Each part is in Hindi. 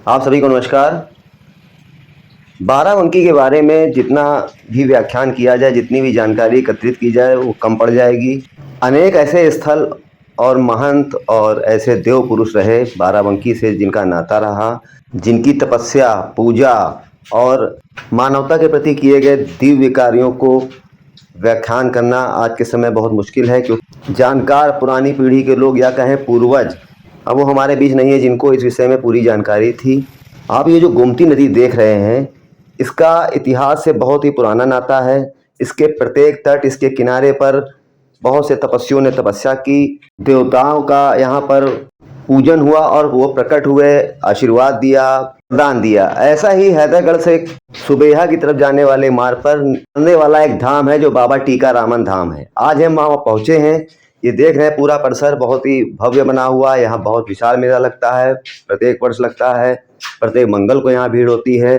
आप सभी को नमस्कार। बाराबंकी के बारे में जितना भी व्याख्यान किया जाए, जितनी भी जानकारी एकत्रित की जाए, वो कम पड़ जाएगी। अनेक ऐसे स्थल और महंत और ऐसे देव पुरुष रहे बाराबंकी से, जिनका नाता रहा, जिनकी तपस्या, पूजा और मानवता के प्रति किए गए दिव्य कार्यों को व्याख्यान करना आज के समय बहुत मुश्किल है, क्योंकि जानकार पुरानी पीढ़ी के लोग या कहें पूर्वज अब वो हमारे बीच नहीं है जिनको इस विषय में पूरी जानकारी थी। आप ये जो गोमती नदी देख रहे हैं, इसका इतिहास से बहुत ही पुराना नाता है। इसके प्रत्येक तट, इसके किनारे पर बहुत से तपस्वियों ने तपस्या की, देवताओं का यहाँ पर पूजन हुआ और वो प्रकट हुए, आशीर्वाद दिया, वरदान दिया। ऐसा ही हैदरगढ़ से सुबेहा की तरफ जाने वाले मार्ग पर आने वाला एक धाम है जो बाबा टीकारामन धाम है। आज हम वहाँ पहुँचे हैं। ये देख रहे हैं पूरा परिसर बहुत ही भव्य बना हुआ है। यहाँ बहुत विशाल मेला लगता है, प्रत्येक वर्ष लगता है, प्रत्येक मंगल को यहाँ भीड़ होती है।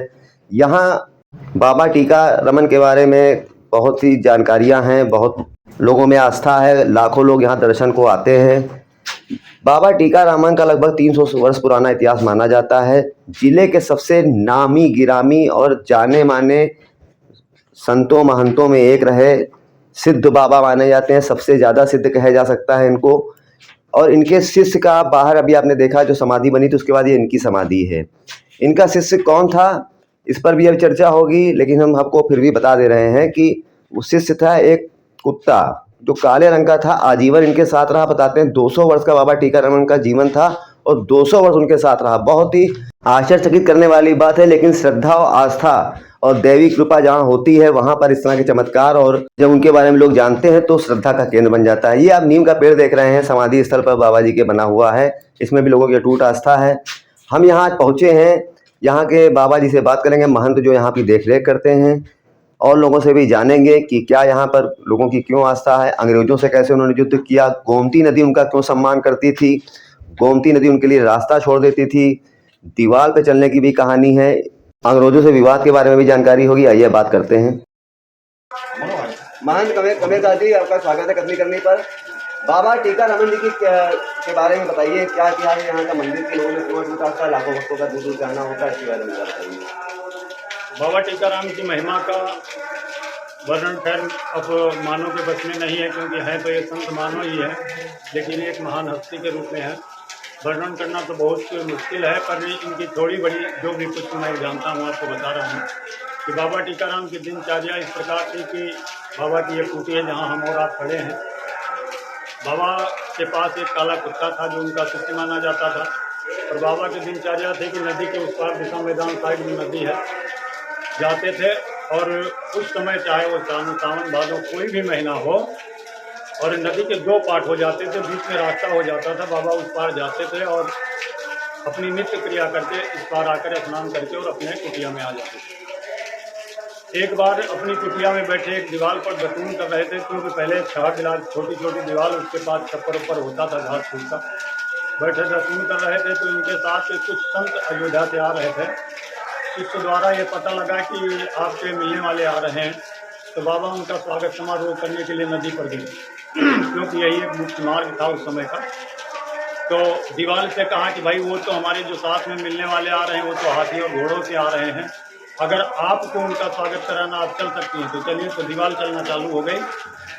यहाँ बाबा टीकारामन के बारे में बहुत सी जानकारियाँ हैं, बहुत लोगों में आस्था है, लाखों लोग यहाँ दर्शन को आते हैं। बाबा टीकारामन का लगभग 300 वर्ष पुराना इतिहास माना जाता है। जिले के सबसे नामी गिरामी और जाने माने संतों महंतों में एक रहे, सिद्ध बाबा माने जाते हैं, सबसे ज़्यादा सिद्ध कहा जा सकता है इनको। और इनके शिष्य का बाहर अभी आपने देखा जो समाधि बनी थी, उसके बाद ये इनकी समाधि है। इनका शिष्य कौन था, इस पर भी अब चर्चा होगी, लेकिन हम आपको फिर भी बता दे रहे हैं कि वो शिष्य था एक कुत्ता जो काले रंग का था। आजीवन इनके साथ रहा। बताते हैं 200 वर्ष का बाबा टीकारामन का जीवन था और 200 वर्ष उनके साथ रहा। बहुत ही आश्चर्यचकित करने वाली बात है, लेकिन श्रद्धा और आस्था और दैवी कृपा जहाँ होती है, वहाँ पर इस तरह के चमत्कार, और जब उनके बारे में लोग जानते हैं तो श्रद्धा का केंद्र बन जाता है। ये आप नीम का पेड़ देख रहे हैं, समाधि स्थल पर बाबा जी के बना हुआ है। इसमें भी लोगों की अटूट आस्था है। हम यहाँ आज पहुँचे हैं, यहाँ के बाबा जी से बात करेंगे, महंत जो यहाँ की देख रेख करते हैं, और लोगों से भी जानेंगे कि क्या यहाँ पर लोगों की क्यों आस्था है, अंग्रेजों से कैसे उन्होंने युद्ध किया, गोमती नदी उनका क्यों सम्मान करती थी, गोमती नदी उनके लिए रास्ता छोड़ देती थी, दीवार पे चलने की भी कहानी है, अंग्रेजों से विवाद के बारे में भी जानकारी होगी। आइए बात करते हैं। महंत कबीर दास जी, आपका स्वागत है कथनी करने पर। बाबा टीकारामन जी के बारे में बताइए, क्या क्या है यहाँ का मंदिर के लोगों ने क्यों अटूट आस्था, लाखों भक्तों का दूर दूर जाना होता है, इसके बारे में बताइए। बाबा टीकाराम की महिमा का वर्णन खैर अब मानव के बस में नहीं है, क्योंकि है तो ये संत मानव ही है, लेकिन एक महान हस्ती के रूप में है। वर्णन करना तो बहुत मुश्किल है, पर इनकी थोड़ी बड़ी जो भी कुछ मैं जानता हूँ आपको बता रहा हूँ कि बाबा टीकाराम की दिनचर्या इस प्रकार थी कि बाबा की ये कुटी है जहाँ हम और आप खड़े हैं। बाबा के पास एक काला कुत्ता था जो उनका शिष्य माना जाता था, और बाबा की दिनचर्या थी कि नदी के उस पार दिशा मैदान साइड में नदी है, जाते थे। और उस समय चाहे वो सावन भादो कोई भी महीना हो, और नदी के दो पार्ट हो जाते थे, बीच में रास्ता हो जाता था, बाबा उस पार जाते थे और अपनी नित्य क्रिया करके इस पार आकर स्नान करके और अपने कुटिया में आ जाते थे। एक बार अपनी कुटिया में बैठे एक दीवार पर दतून कर रहे थे, क्योंकि पहले छह गिलास छोटी छोटी दीवार, उसके बाद छप्पर ऊपर होता था घास फूस का, बैठे दतून कर रहे थे। तो इनके साथ कुछ संत अयोध्या से आ रहे थे। इसके द्वारा ये पता लगा कि आपके मिलने वाले आ रहे हैं, तो बाबा उनका स्वागत समारोह करने के लिए नदी पर गए, क्योंकि यही एक मुख्य मार्ग था उस समय का। तो दीवाल से कहा कि भाई वो तो हमारे जो साथ में मिलने वाले आ रहे हैं वो तो हाथी और घोड़ों से आ रहे हैं, अगर आपको उनका स्वागत कराना आप चल सकती हैं तो चलिए। तो दीवाल चलना चालू हो गई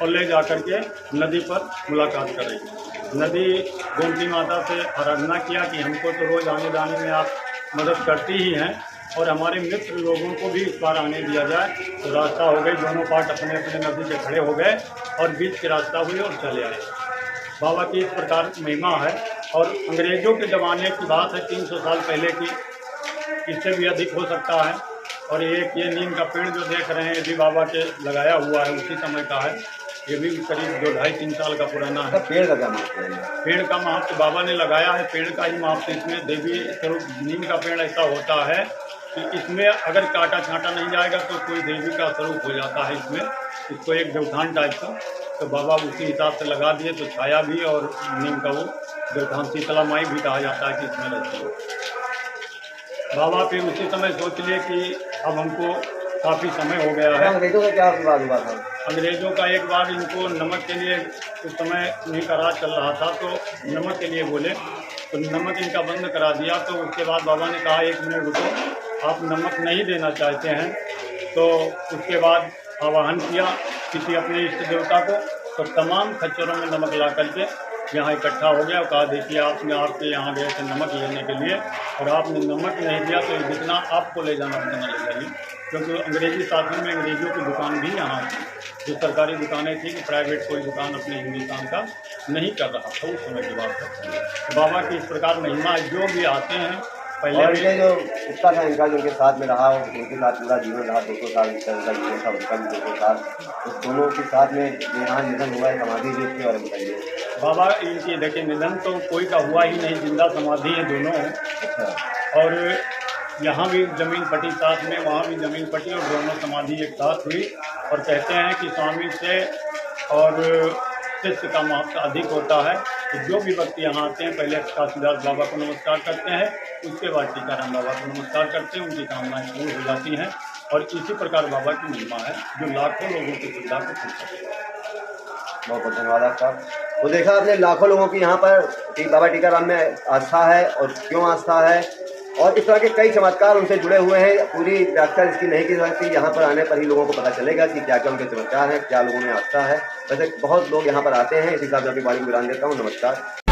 और ले जा करके नदी पर मुलाकात कर रही। नदी गोमती माता से आराधना किया कि हमको तो रोज़ आने जाने में आप मदद करती ही हैं, और हमारे मित्र लोगों को भी इस बार आने दिया जाए। तो रास्ता हो गई, दोनों पार्ट अपने अपने नदी पे खड़े हो गए और बीच की रास्ता हुई और चले आए। बाबा की इस प्रकार महिमा है। और अंग्रेज़ों के ज़माने की बात है, 300 साल पहले की, इससे भी अधिक हो सकता है। और एक ये नीम का पेड़ जो देख रहे हैं ये भी बाबा के लगाया हुआ है, उसी समय का है। ये भी करीब 2-2.5-3 साल का पुराना है। पेड़ का क्या महत्व है? पेड़ का महत्व बाबा ने लगाया है, पेड़ का ही महत्व इसमें देवी स्वरूप। नीम का पेड़ ऐसा होता है कि इसमें अगर काटा छांटा नहीं जाएगा तो कोई देवी का स्वरूप हो जाता है इसमें, इसको एक देवथान टाइप का। तो बाबा उसी हिसाब से लगा दिए, तो छाया भी और नीम का वो देवथान, शीतला माई भी कहा जाता है कि इसमें रहती है। बाबा फिर उसी समय सोच लिए कि अब हमको काफ़ी समय हो गया है। अंग्रेजों का क्या विवाद हुआ था? अंग्रेज़ों का एक बार इनको नमक के लिए, उस समय उन्हीं का राज चल रहा था, तो नमक के लिए बोले। तो नमक इनका बंद करा दिया। तो उसके बाद बाबा ने कहा 1 मिनट रुको, आप नमक नहीं देना चाहते हैं। तो उसके बाद आवाहन किया किसी अपने इष्ट देवता को, तो तमाम खच्चरों में नमक ला करके यहाँ इकट्ठा हो गया और कहा देखिए आपके यहाँ गए थे नमक लेने के लिए और आपने नमक नहीं दिया, तो जितना आपको ले जाना उतना ले जाइए। क्योंकि अंग्रेजी शासन में अंग्रेज़ियों की दुकान भी यहाँ थी, जो सरकारी दुकानें थी कि प्राइवेट कोई दुकान अपने हिंदुस्तान का नहीं कर रहा था उस समय की बात है। बाबा की इस प्रकार महिमा, जो भी आते हैं पहले और भी ये जो कुत्ता था इनका जो उनके साथ में रहा, उनके साथ पूरा जीवन रहा, 200 साल उनका जीवन था, उसका भी 200 साल, उस दोनों के साथ में यहाँ निधन हुआ है, समाधि भी इसके बारे में बताइए। बाबा इनकी देखिए निधन तो कोई का हुआ ही नहीं, जिंदा समाधि है दोनों। अच्छा। और यहाँ भी ज़मीन पटी साथ में, वहाँ भी ज़मीन पटी और दोनों समाधि एक साथ हुई। और कहते हैं कि स्वामी से और शिष्य का महत्व अधिक होता है। तो जो भी व्यक्ति यहाँ आते हैं पहले काशीदास बाबा को नमस्कार करते हैं, उसके बाद टीकाराम बाबा को नमस्कार करते हैं, उनकी कामनाएं पूर्ण हो जाती हैं। और इसी प्रकार बाबा की महिमा है जो लाखों लोगों की श्रद्धा को पूर्ण करती है। बहुत बहुत धन्यवाद आपका। तो देखा आपने, लाखों लोगों की यहाँ पर बाबा टीकाराम में आस्था है, और क्यों आस्था है, और इस तरह के कई चमत्कार उनसे जुड़े हुए हैं। पूरी व्याख्या इसकी नहीं की सकती, यहाँ पर आने पर ही लोगों को पता चलेगा कि क्या क्या उनके चमत्कार हैं, क्या लोगों में आस्था है। वैसे बहुत लोग यहाँ पर आते हैं, इस हिसाब से अपनी वाणी को विराम देता हूँ। नमस्कार।